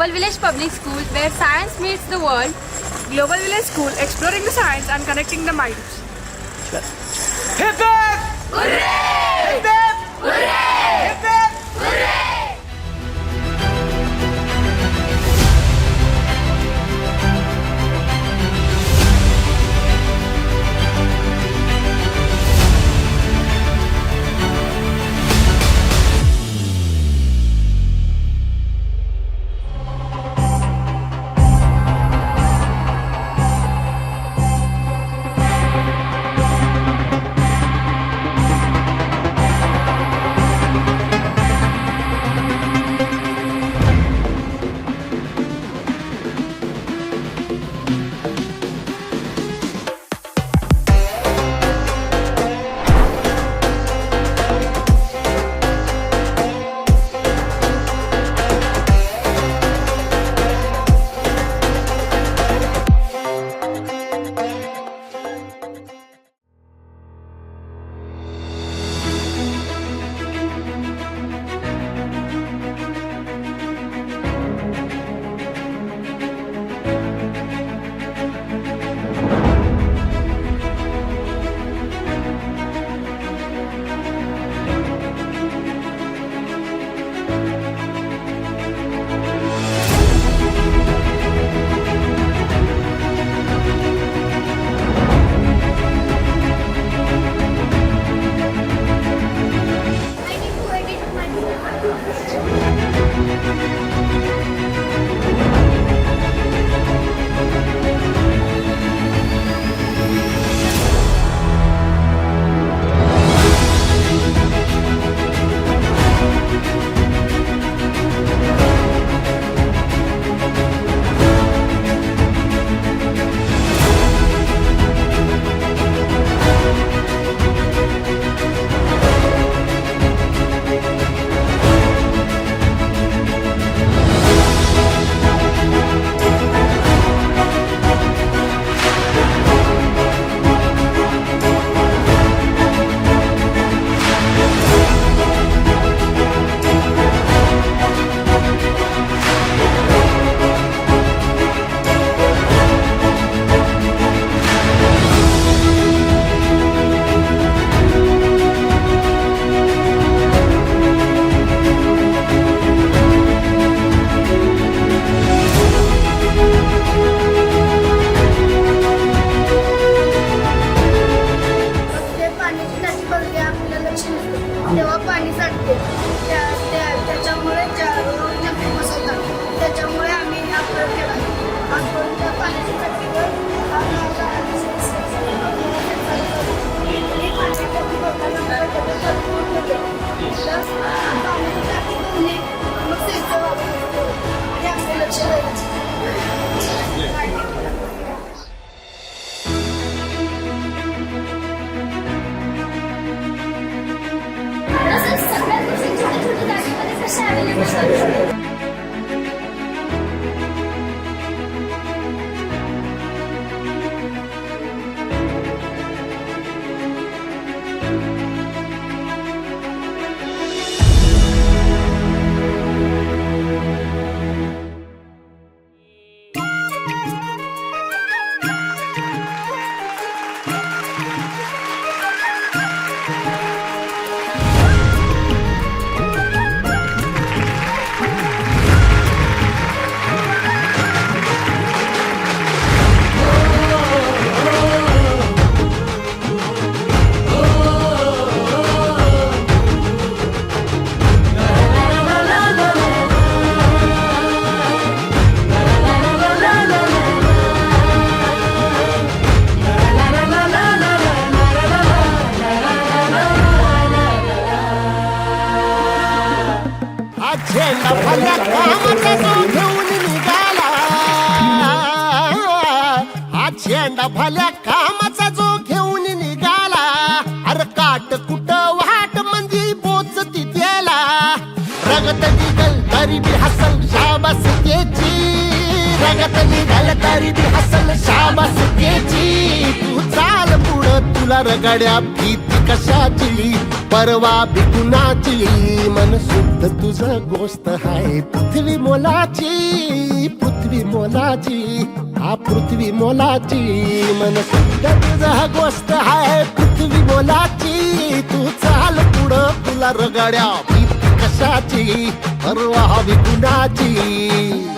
Global Village Public School, where science meets the world. Global Village School, exploring the science and connecting the minds. Hip hip! Hooray! Hip hip! Hooray! Hip hip! Hooray! तेव्हा पाणी साठते त्याच्यामुळे famous होतात. त्याच्यामुळे आम्ही हा प्रयोग केला. आजपर्यंत त्या पाण्याच्या टाकीवर आणि आपले लक्ष द्यायचं. सगळ्या गोष्टी छोट्या छोट्या जागेमध्ये कशा अवेलेबल झेंडा भल्या कामाचा जो घेऊन निघाला, हा झेंडा भल्या कामाचा जो घेऊन निघाला. अरे काट कुठं वाट म्हणजे पोचती त्याला. रगत निघल तरी बी हसल शाबास त्याची. रगत निघाल तरी ती हसल शाबासकीची. तू चाल पुढं तुला रगड्या भीती कशाची, परवा बिकुणाची. मन शुद्ध तुझं गोष्ट हाय पृथ्वी मोलाची, पृथ्वी मोलाची, हा पृथ्वी मोलाची. मन शुद्ध तुझं गोष्ट हाय पृथ्वी मोलाची. तू चाल पुढं तुला रगड्या भीती कशाची, परवा बिकुणाची.